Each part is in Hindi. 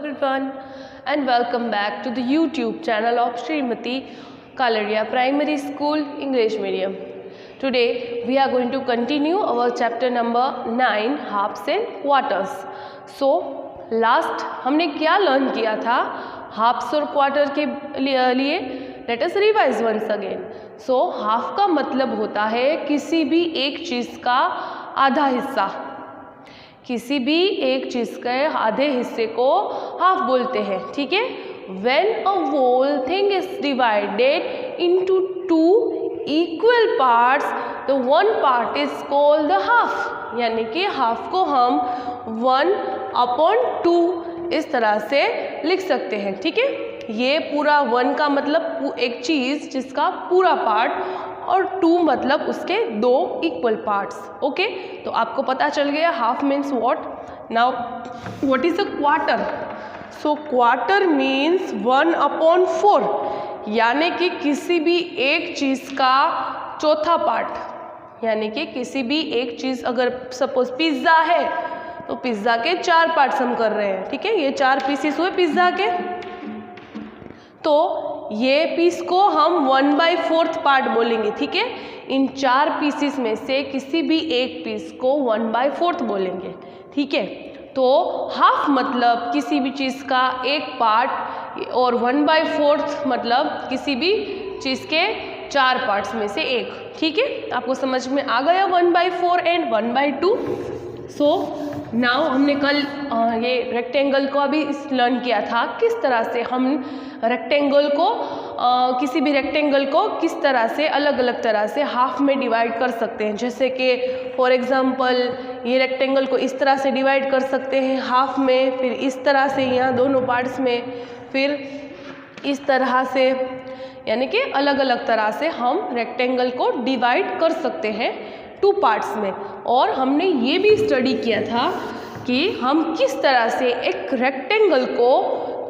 everyone and welcome back to the YouTube channel of Srimati Kalaria Primary School English Medium. Today we are going to continue our chapter number 9 halves and quarters. So last हमने क्या लर्न किया था हाफ्स और क्वार्टर के लिए. Let us revise once again. So half का मतलब होता है किसी भी एक चीज़ का आधा हिस्सा. किसी भी एक चीज़ के आधे हिस्से को हाफ बोलते हैं. ठीक है. When a whole thing is divided into two equal parts the one part is called the half. यानी कि हाफ को हम 1/2 इस तरह से लिख सकते हैं. ठीक है. ये पूरा 1 का मतलब एक चीज़ जिसका पूरा पार्ट और 2 मतलब उसके 2 इक्वल पार्ट्स. ओके. तो आपको पता चल गया half means what. Now what is a quarter. So quarter means 1/4. यानी कि किसी भी एक चीज़ का चौथा पार्ट. यानी कि किसी भी एक चीज़ अगर सपोज पिज़्ज़ा है तो पिज़्ज़ा के 4 पार्ट्स हम कर रहे हैं. ठीक है. ये 4 पीसेस हुए पिज़्ज़ा के. तो ये पीस को हम 1/4 पार्ट बोलेंगे. ठीक है. इन 4 पीसेस में से किसी भी एक पीस को 1/4 बोलेंगे. ठीक है. तो हाफ मतलब किसी भी चीज़ का एक पार्ट और 1/4 मतलब किसी भी चीज़ के 4 पार्ट्स में से एक. ठीक है. आपको समझ में आ गया 1/4 एंड 1/2. सो नाउ हमने कल ये रेक्टेंगल को अभी लर्न किया था किस तरह से हम रेक्टेंगल को किसी भी रेक्टेंगल को किस तरह से अलग अलग तरह से हाफ में डिवाइड कर सकते हैं. जैसे कि फॉर एग्जांपल ये रेक्टेंगल को इस तरह से डिवाइड कर सकते हैं हाफ में, फिर इस तरह से यहाँ दोनों पार्ट्स में, फिर इस तरह से. यानी कि अलग अलग तरह से हम रेक्टेंगल को डिवाइड कर सकते हैं 2 पार्ट्स में. और हमने ये भी स्टडी किया था कि हम किस तरह से एक रेक्टेंगल को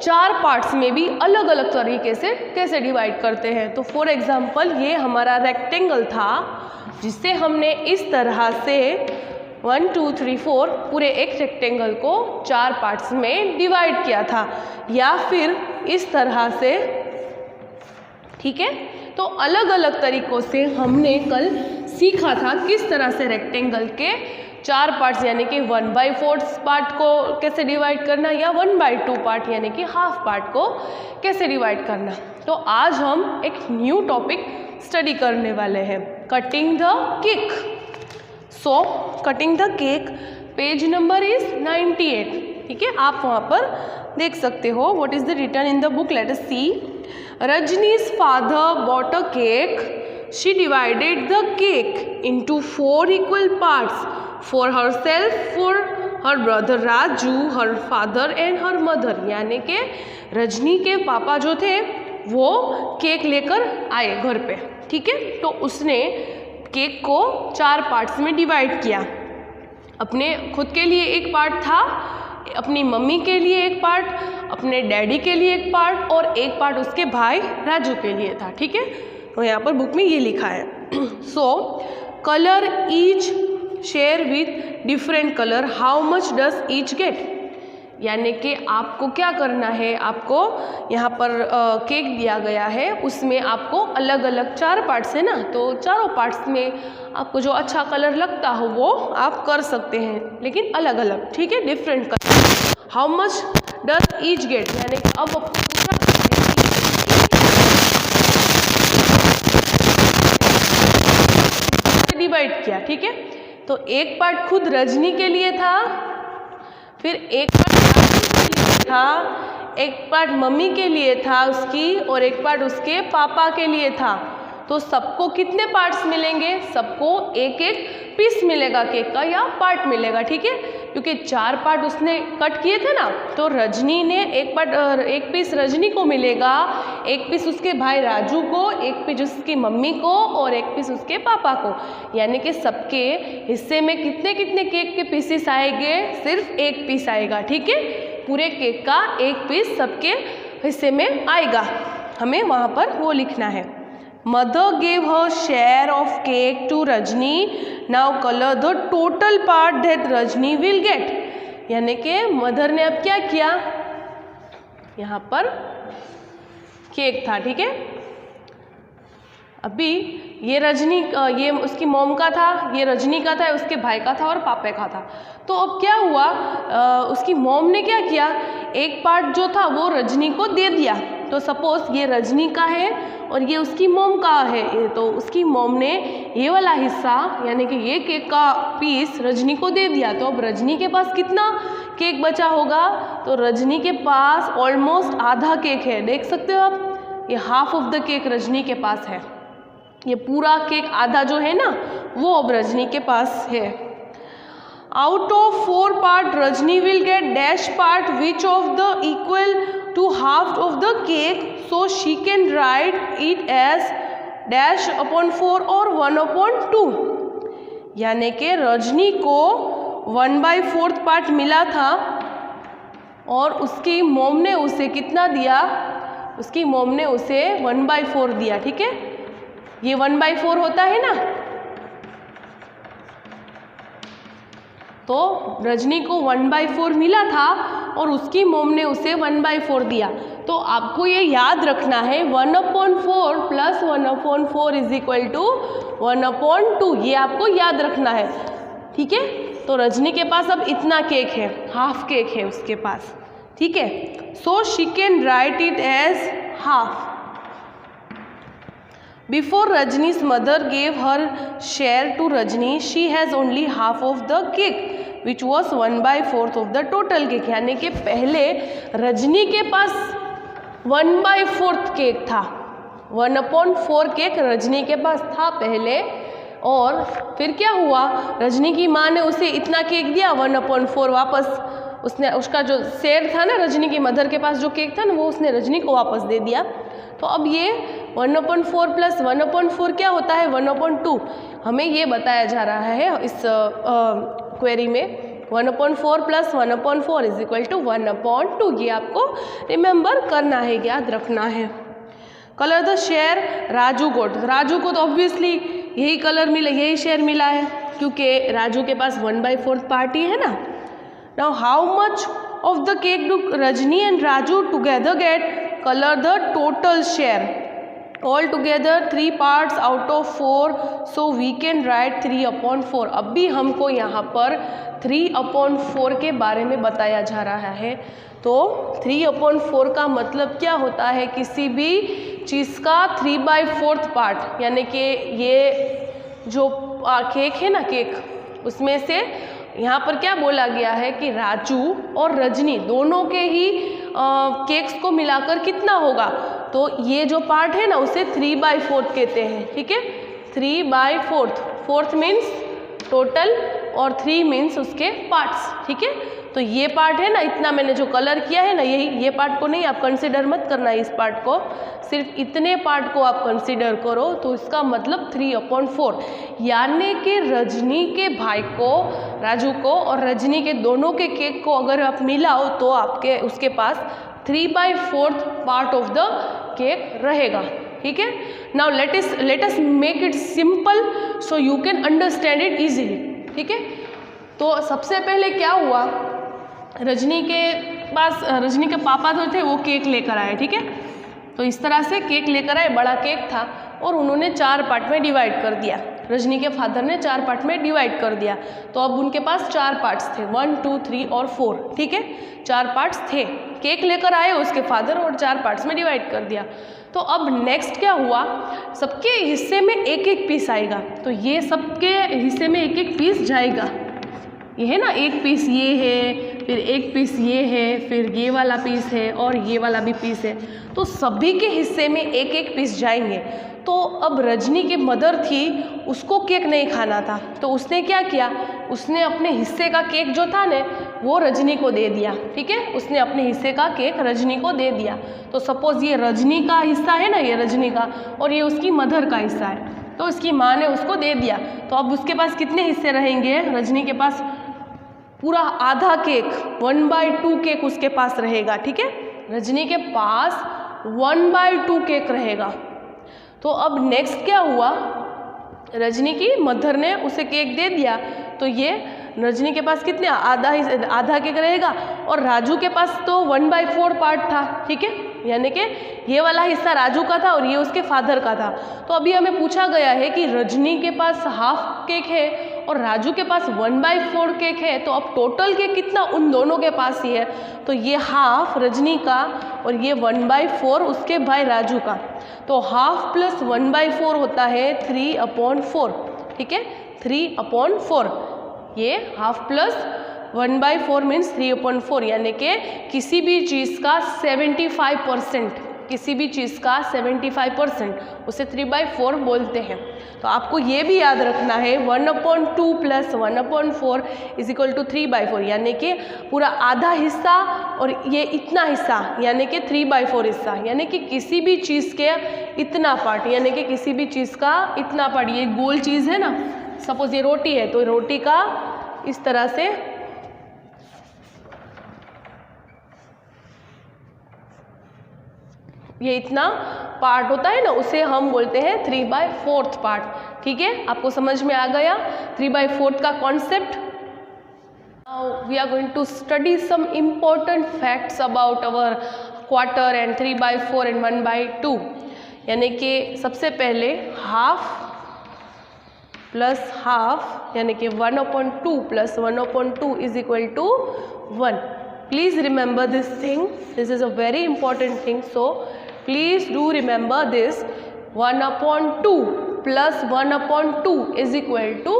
4 पार्ट्स में भी अलग अलग तरीके से कैसे डिवाइड करते हैं. तो फॉर एग्जांपल ये हमारा रेक्टेंगल था जिससे हमने इस तरह से 1 2 3 4 पूरे एक रेक्टेंगल को 4 पार्ट्स में डिवाइड किया था, या फिर इस तरह से. ठीक है. तो अलग अलग तरीक़ों से हमने कल सीखा था किस तरह से रेक्टेंगल के 4 पार्ट्स यानी कि 1/4 पार्ट को कैसे डिवाइड करना या 1/2 पार्ट यानी कि हाफ पार्ट को कैसे डिवाइड करना. तो आज हम एक न्यू टॉपिक स्टडी करने वाले हैं, cutting the cake. So cutting the cake page number is 98. ठीक है. आप वहाँ पर देख सकते हो what is the written in the book. Let us see. Rajni's father bought a cake. She divided the cake into 4 equal parts for herself, for her brother Raju, her father and her mother. यानी कि रजनी के पापा जो थे वो केक लेकर आए घर पे. ठीक है. तो उसने केक को 4 पार्ट्स में डिवाइड किया. अपने खुद के लिए एक पार्ट था, अपनी मम्मी के लिए एक पार्ट, अपने डैडी के लिए एक पार्ट और एक पार्ट उसके भाई राजू के लिए था. ठीक है. तो यहाँ पर बुक में ये लिखा है. So colour each share with different colour. How much does each get. यानी कि आपको क्या करना है, आपको यहाँ पर केक दिया गया है, उसमें आपको अलग अलग 4 पार्ट्स है ना, तो चारों पार्ट्स में आपको जो अच्छा कलर लगता हो वो आप कर सकते हैं, लेकिन अलग अलग. ठीक है. Different colour. How much does each get यानी कि अब डिवाइड किया. ठीक है. तो एक पार्ट खुद रजनी के लिए था, फिर एक पार्ट था, एक पार्ट मम्मी के लिए था उसकी, और एक पार्ट उसके पापा के लिए था. तो सबको कितने पार्ट्स मिलेंगे, सबको एक एक पीस मिलेगा केक का या पार्ट मिलेगा. ठीक है. क्योंकि 4 पार्ट उसने कट किए थे ना, तो रजनी ने एक पीस रजनी को मिलेगा, एक पीस उसके भाई राजू को, एक पीस उसकी मम्मी को और एक पीस उसके पापा को. यानी कि सबके हिस्से में कितने कितने केक के पीसेस आएंगे, सिर्फ एक पीस आएगा. ठीक है. पूरे केक का एक पीस सबके हिस्से में आएगा. हमें वहाँ पर वो लिखना है. Mother gave her share of cake to Rajni. Now color the total part that Rajni will get. यानी कि मदर ने अब क्या किया, यहाँ पर केक था, ठीक है। अभी ये रजनी, ये उसकी मॉम का था, ये रजनी का था, उसके भाई का था और पापा का था। तो अब क्या हुआ, उसकी मॉम ने क्या किया, एक पार्ट जो था वो रजनी को दे दिया। तो सपोज ये रजनी का है और ये उसकी मॉम का है, तो उसकी मॉम ने ये वाला हिस्सा यानी कि ये केक का पीस रजनी को दे दिया। तो अब रजनी के पास कितना केक बचा होगा, तो रजनी के पास ऑलमोस्ट आधा केक है, देख सकते हो आप, ये half of the cake Rajni के पास है। ये पूरा केक आधा जो है ना वो अब रजनी के पास है। Out of 4 part Rajni will get dash part which of the equal to half of the cake, so she can write it as dash upon 4 और 1/2। यानी कि रजनी को 1/4 पार्ट मिला था और उसकी मॉम ने उसे कितना दिया, उसकी मॉम ने उसे 1/4 दिया, ठीक है। ये 1/4 होता है ना, तो रजनी को 1/4 मिला था और उसकी मॉम ने उसे 1/4 दिया। तो आपको ये याद रखना है 1/4 प्लस 1/4 इज इक्वल टू 1/2, ये आपको याद रखना है, ठीक है। तो रजनी के पास अब इतना केक है, हाफ केक है उसके पास, ठीक है। So she can write it as half. Before Rajni's mother gave her share to Rajni, she has only half of the cake, which was 1/4 of the total cake. यानी कि पहले रजनी के पास 1/4 केक था, 1/4 केक रजनी के पास था पहले, और फिर क्या हुआ, रजनी की माँ ने उसे इतना केक दिया, 1/4 वापस उसने, उसका जो शेयर था ना रजनी की मदर के पास जो केक था ना वो उसने रजनी को वापस दे दिया। तो अब ये 1/4 प्लस 1/4 क्या होता है, 1/2। हमें ये बताया जा रहा है इस क्वेरी में 1/4 प्लस 1/4 इज इक्वल टू 1/2। ये आपको रिमेंबर करना है, याद रखना है। कलर द शेयर राजू गोट, राजू को तो ऑब्वियसली यही कलर मिला, यही शेयर मिला है क्योंकि राजू के पास 1/4 पार्टी है ना। Now how much of the cake do Rajni and Raju together get, color the total share, all together 3 parts out of 4, so we can write 3/4। अब भी हमको यहाँ पर 3/4 के बारे में बताया जा रहा है। तो 3/4 का मतलब क्या होता है, किसी भी चीज़ का 3/4 पार्ट, यानी कि ये जो केक है ना, केक उसमें से यहाँ पर क्या बोला गया है कि राजू और रजनी दोनों के ही केक्स को मिलाकर कितना होगा, तो ये जो पार्ट है ना उसे 3/4 कहते हैं, ठीक है। 3/4, 4th मीन्स टोटल और 3 मीन्स उसके पार्ट्स, ठीक है। तो ये पार्ट है ना, इतना मैंने जो कलर किया है ना, यही, ये पार्ट को नहीं आप कंसिडर मत करना, इस पार्ट को, सिर्फ इतने पार्ट को आप कंसिडर करो। तो इसका मतलब 3/4, यानी कि रजनी के भाई को, राजू को और रजनी के दोनों के केक को अगर आप मिलाओ तो आपके उसके पास 3/4 पार्ट ऑफ द केक रहेगा, ठीक है। Now let us make it simple so you can understand it easily, ठीक है। तो सबसे पहले क्या हुआ, रजनी के पास, रजनी के पापा जो थे वो केक लेकर आए, ठीक है। तो इस तरह से केक लेकर आए, बड़ा केक था और उन्होंने 4 पार्ट में डिवाइड कर दिया, रजनी के फादर ने 4 पार्ट में डिवाइड कर दिया। तो अब उनके पास 4 पार्ट्स थे, 1, 2, 3 और 4, ठीक है। 4 पार्ट्स थे, केक लेकर आए उसके फादर और 4 पार्ट्स में डिवाइड कर दिया। तो अब नेक्स्ट क्या हुआ, सबके हिस्से में एक एक पीस आएगा। तो ये सबके हिस्से में एक एक पीस जाएगा, ये है ना, एक पीस ये है, फिर एक पीस ये है, फिर ये वाला पीस है और ये वाला भी पीस है। तो सभी के हिस्से में एक एक पीस जाएंगे। तो अब रजनी की मदर थी, उसको केक नहीं खाना था, तो उसने क्या किया, उसने अपने हिस्से का केक जो था ना वो रजनी को दे दिया, ठीक है। उसने अपने हिस्से का केक रजनी को दे दिया। तो सपोज ये रजनी का हिस्सा है ना, ये रजनी का, और ये उसकी मदर का हिस्सा है, तो उसकी माँ ने उसको दे दिया। तो अब उसके पास कितने हिस्से रहेंगे, रजनी के पास पूरा आधा केक, 1/2 केक उसके पास रहेगा, ठीक है। रजनी के पास 1/2 केक रहेगा। तो अब नेक्स्ट क्या हुआ, रजनी की मदर ने उसे केक दे दिया, तो ये रजनी के पास कितने आधा केक रहेगा और राजू के पास तो 1/4 पार्ट था, ठीक है, यानी कि ये वाला हिस्सा राजू का था और ये उसके फादर का था। तो अभी हमें पूछा गया है कि रजनी के पास हाफ केक है और राजू के पास 1/4 केक है, तो अब टोटल केक कितना उन दोनों के पास ही है, तो ये हाफ रजनी का और ये 1/4 उसके भाई राजू का, तो हाफ प्लस 1/4 होता है 3/4, ठीक है, 3/4। ये हाफ प्लस 1/4 मीन्स 3/4, यानी कि किसी भी चीज़ का 75%, किसी भी चीज़ का 75% उसे 3/4 बोलते हैं। तो आपको ये भी याद रखना है 1/2 प्लस 1/4 इज इक्वल टू 3/4, यानी कि पूरा आधा हिस्सा और ये इतना हिस्सा यानी कि 3/4 हिस्सा, यानी कि किसी भी चीज़ के इतना पार्ट, यानी कि किसी भी चीज़ का इतना पार्ट। ये गोल चीज़ है ना, सपोज ये रोटी है तो रोटी का इस तरह से ये इतना पार्ट होता है ना, उसे हम बोलते हैं 3/4 पार्ट, ठीक है, आपको समझ में आ गया 3/4 का concept. Now we are going to study some important facts about our quarter and 3/4 and 1/2, यानी कि सबसे पहले हाफ प्लस हाफ यानी कि 1/2 plus 1/2 is equal to 1। Please remember this thing, this is a very important thing, so please do remember this. 1/2 plus 1/2 is equal to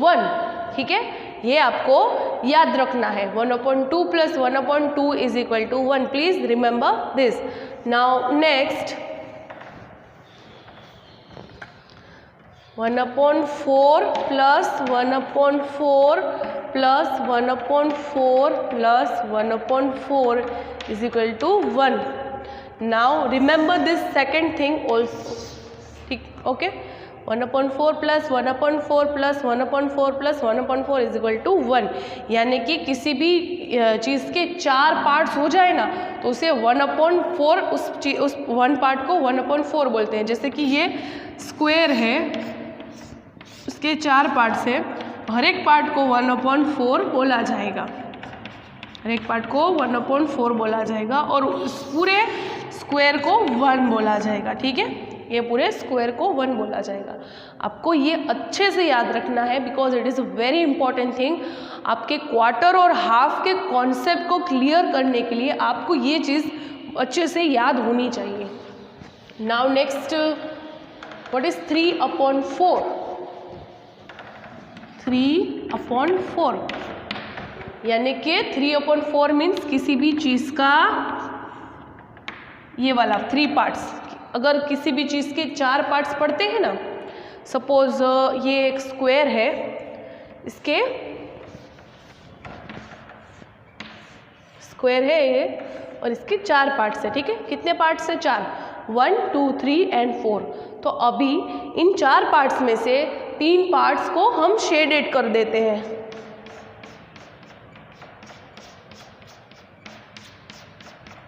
1, ठीक है, ये आपको याद रखना है। 1/2 plus 1/2 is equal to 1, please remember this. Now next 1/4 plus 1/4 plus 1/4 plus 1/4 is equal to 1. Now remember this second thing also, ठीक, okay, 1/4 plus 1/4 plus 1/4 plus 1/4 is equal to 1, यानी कि किसी भी चीज़ के 4 पार्ट्स हो जाए ना तो उसे 1/4 उस 1 पार्ट को 1/4 बोलते हैं। जैसे कि ये स्क्वायर है, उसके 4 पार्ट्स है, हर एक पार्ट को 1/4 बोला जाएगा, हर एक पार्ट को 1/4 बोला जाएगा और उस पूरे स्क्वायर को 1 बोला जाएगा, ठीक है, ये पूरे स्क्वायर को 1 बोला जाएगा। आपको ये अच्छे से याद रखना है because it is a very important thing. आपके क्वार्टर और हाफ के कॉन्सेप्ट को क्लियर करने के लिए आपको ये चीज़ अच्छे से याद होनी चाहिए। Now next, what is 3/4? 3/4 यानी कि 3/4 मीन्स किसी भी चीज़ का ये वाला 3 पार्ट्स। अगर किसी भी चीज़ के 4 पार्ट्स पढ़ते हैं ना, सपोज ये एक स्क्वायर है, इसके स्क्वायर है ये और इसके 4 पार्ट्स है, ठीक है, कितने पार्ट्स है? 4, 1 2 3 एंड 4। तो अभी इन 4 पार्ट्स में से 3 पार्ट्स को हम शेडेड कर देते हैं।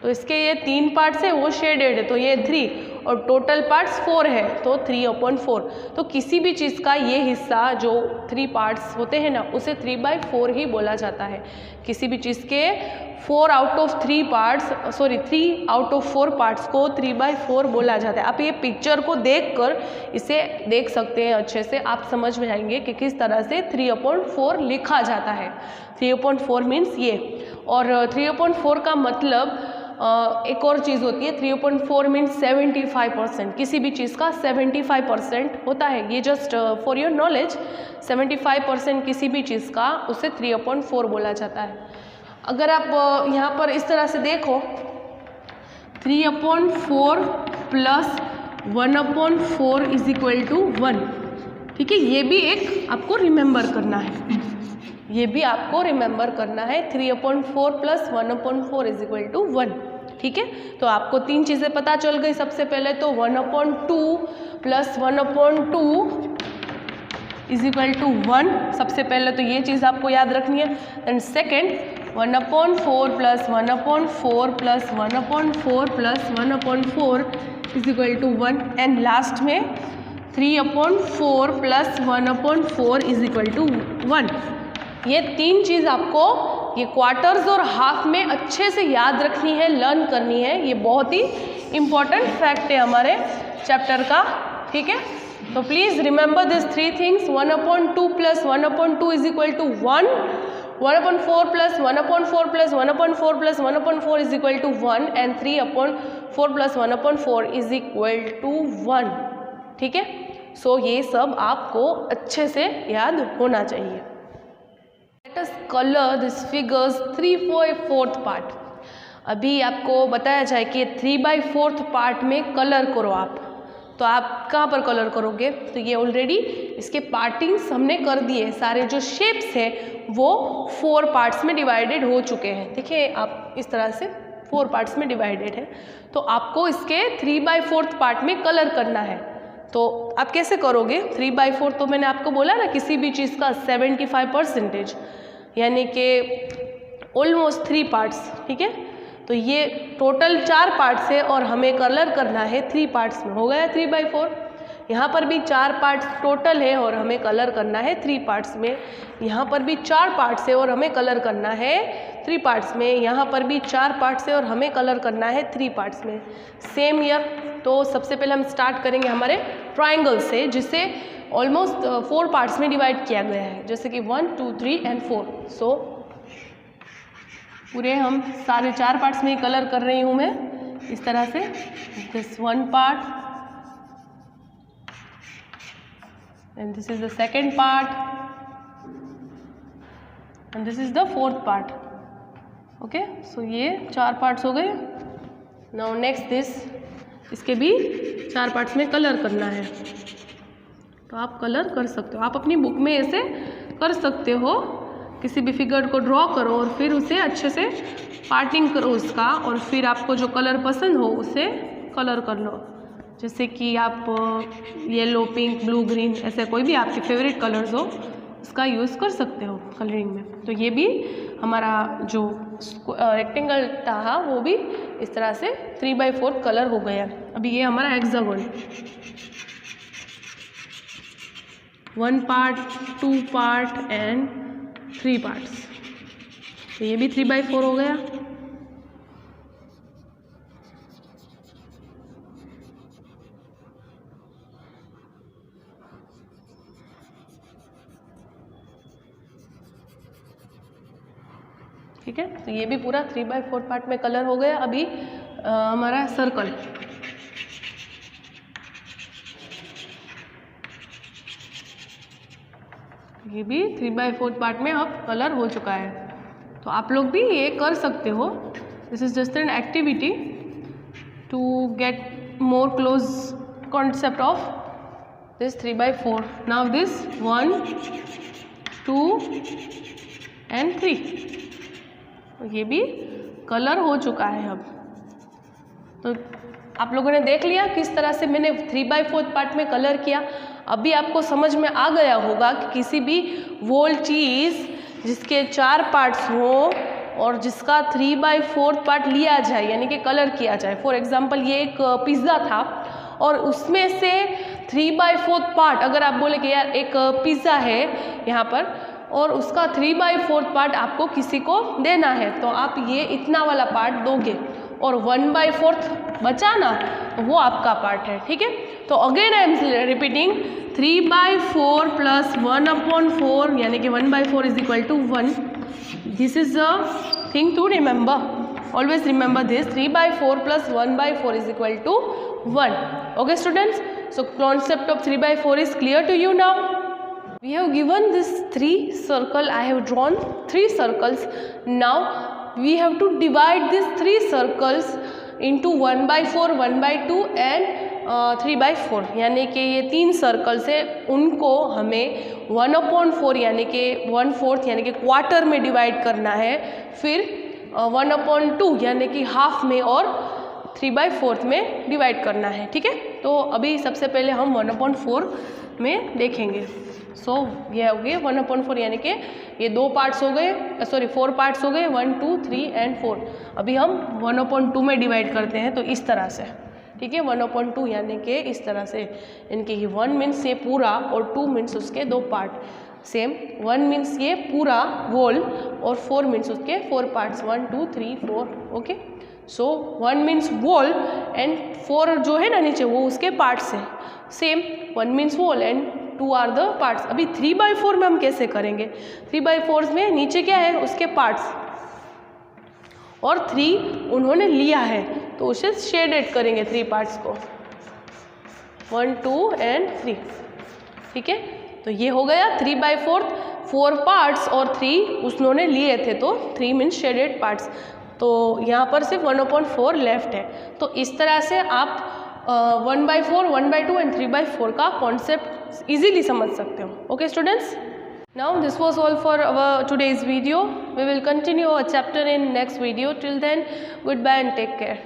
तो इसके ये 3 पार्ट्स है वो शेडेड है, तो ये 3 और टोटल पार्ट्स 4 है, तो 3/4। तो किसी भी चीज़ का ये हिस्सा जो 3 पार्ट्स होते हैं ना, उसे 3/4 ही बोला जाता है। किसी भी चीज़ के 3 आउट ऑफ 4 पार्ट्स को 3/4 बोला जाता है। आप ये पिक्चर को देखकर इसे देख सकते हैं, अच्छे से आप समझ में आएंगे कि किस तरह से 3/4 लिखा जाता है। 3/4 मीन्स ये, और 3/4 का मतलब एक और चीज़ होती है, 3/4 मीन्स 75%। किसी भी चीज़ का 75% होता है, ये जस्ट फॉर योर नॉलेज, 75% किसी भी चीज़ का उसे 3/4 बोला जाता है। अगर आप यहाँ पर इस तरह से देखो, 3/4 प्लस 1/4 इज इक्वल टू 1, ठीक है, ये भी एक आपको रिमेंबर करना है, ये भी आपको रिमेंबर करना है। 3/4 प्लस 1/4 इज इक्वल टू 1, ठीक है। तो आपको 3 चीज़ें पता चल गई। सबसे पहले तो 1/2 प्लस 1/2 इज इक्वल टू 1, सबसे पहले तो ये चीज़ आपको याद रखनी है। And second 1/4 plus 1/4 plus 1/4 plus 1/4 is equal to 1, and last में 3/4 प्लस 1/4 इज इक्वल टू 1। ये तीन चीज़ आपको ये क्वार्टर्स और हाफ में अच्छे से याद रखनी है, लर्न करनी है। ये बहुत ही इम्पॉर्टेंट फैक्ट है हमारे चैप्टर का, ठीक है। तो please remember this three things. 1/2 + 1/2 is equal to 1, 1/4 + 1/4 + 1/4 + 1/4 is equal to 1 and 3/4 + 1/4 is equal to 1, ठीक है। सो ये सब आपको अच्छे से याद होना चाहिए। Let us colour this figures 3/4 part. अभी आपको बताया जाए कि 3/4 पार्ट में कलर करो आप, तो आप कहाँ पर कलर करोगे? तो ये ऑलरेडी इसके पार्टिंग्स हमने कर दिए, सारे जो शेप्स है वो 4 पार्ट्स में डिवाइडेड हो चुके हैं। देखिए आप इस तरह से 4 पार्ट्स में डिवाइडेड है, तो आपको इसके 3/4 पार्ट में कलर करना है। तो आप कैसे करोगे? 3/4 तो मैंने आपको बोला ना, किसी भी चीज़ का 75%, यानी कि ऑलमोस्ट 3 पार्ट्स, ठीक है। तो ये टोटल 4 पार्ट्स है और हमें कलर करना है 3 पार्ट्स में, हो गया 3/4। यहाँ पर भी 4 पार्ट्स टोटल है और हमें कलर करना है 3 पार्ट्स में। यहाँ पर भी 4 पार्ट्स है और हमें कलर करना है 3 पार्ट्स में। यहाँ पर भी 4 पार्ट्स है और हमें कलर करना है 3 पार्ट्स में। Same year. तो सबसे पहले हम स्टार्ट करेंगे हमारे ट्राइंगल से, जिसे ऑलमोस्ट 4 पार्ट्स में डिवाइड किया गया है, जैसे कि 1, 2, 3 एंड 4। सो पूरे हम सारे 4 पार्ट्स में ही कलर कर रही हूँ मैं इस तरह से। This 1 part and this is the second part and this is the 4th part. Okay, so ये 4 पार्ट्स हो गए। नाउ नेक्स्ट दिस, इसके भी 4 पार्ट्स में कलर करना है। तो आप कलर कर सकते हो, आप अपनी बुक में ऐसे कर सकते हो, किसी भी फिगर को ड्रॉ करो और फिर उसे अच्छे से पार्टिंग करो उसका, और फिर आपको जो कलर पसंद हो उसे कलर कर लो। जैसे कि आप येलो, पिंक, ब्लू, ग्रीन, ऐसे कोई भी आपके फेवरेट कलर्स हो उसका यूज़ कर सकते हो कलरिंग में। तो ये भी हमारा जो रेक्टेंगल था वो भी इस तरह से 3/4 कलर हो गया। अभी ये हमारा hexagon, 1 part, 2 part and 3 parts. तो ये भी 3/4 हो गया। ठीक है, तो ये भी पूरा 3/4 पार्ट में कलर हो गया। अभी हमारा सर्कल, ये भी 3/4 पार्ट में अब कलर हो चुका है। तो आप लोग भी ये कर सकते हो। This is just an activity to get more close concept of this 3/4। Now this 1, 2 and 3, ये भी कलर हो चुका है अब। तो आप लोगों ने देख लिया किस तरह से मैंने 3/4 पार्ट में कलर किया। अभी आपको समझ में आ गया होगा कि किसी भी वोल चीज़ जिसके 4 पार्ट्स हों और जिसका 3/4 पार्ट लिया जाए, यानी कि कलर किया जाए। फॉर एग्जांपल ये एक पिज़्ज़ा था और उसमें से 3/4 पार्ट, अगर आप बोले कि यार एक पिज़्ज़ा है यहाँ पर और उसका 3/4 पार्ट आपको किसी को देना है, तो आप ये इतना वाला पार्ट दोगे और 1/4 बचा ना, वो आपका पार्ट है। ठीक है, तो अगेन आई एम रिपीटिंग 3/4 + 1/4, यानी कि 1/4 is equal to 1। This is a thing to remember, always remember this. 3/4 + 1/4 is equal to 1। Okay students, so concept of 3/4 is clear to you now. We have given this 3 circle. I have drawn 3 circles. Now we have to divide these 3 circles into 1/4, 1/2 and 3/4, यानी कि ये 3 सर्कल्स है, उनको हमें 1/4 यानी कि 1/4 यानी कि क्वार्टर में डिवाइड करना है, फिर 1/2 यानी कि हाफ में और 3/4 में डिवाइड करना है। ठीक है, तो अभी सबसे पहले हम 1/4 में देखेंगे। सो ये हो गए 1/4, यानी कि ये 2 पार्ट्स हो गए, सॉरी 4 पार्ट्स हो गए, 1, 2, 3 एंड 4। अभी हम 1/2 में डिवाइड करते हैं, तो इस तरह से। ठीक है, 1/2 यानी कि इस तरह से, यानी कि 1 मीन्स ये पूरा और 2 मीन्स उसके 2 पार्ट। सेम 1 मीन्स ये पूरा वॉल और 4 मीन्स उसके 4 parts 1 2 3 4 okay. So 1 means whole and 4 जो है ना नीचे वो उसके पार्ट्स हैं। Same 1 means whole and 2 are the parts. अभी 3/4 में हम कैसे करेंगे? 3/4 में नीचे क्या है उसके पार्ट्स और 3 उन्होंने लिया है तो उसे शेडेड करेंगे 3 पार्ट्स को 1 2 एंड 3 ठीक है। तो ये हो गया 3/4 4 पार्ट्स और 3 उन्होंने लिए थे तो 3 मीन्स शेडेड पार्ट्स। तो यहाँ पर सिर्फ 1/4 लेफ्ट है। तो इस तरह से आप 1/4 1/2 एंड 3/4 का कॉन्सेप्ट इजीली समझ सकते हो। Okay students, now this was all for our today's video. We will continue our chapter in next video. Till then, goodbye and take care.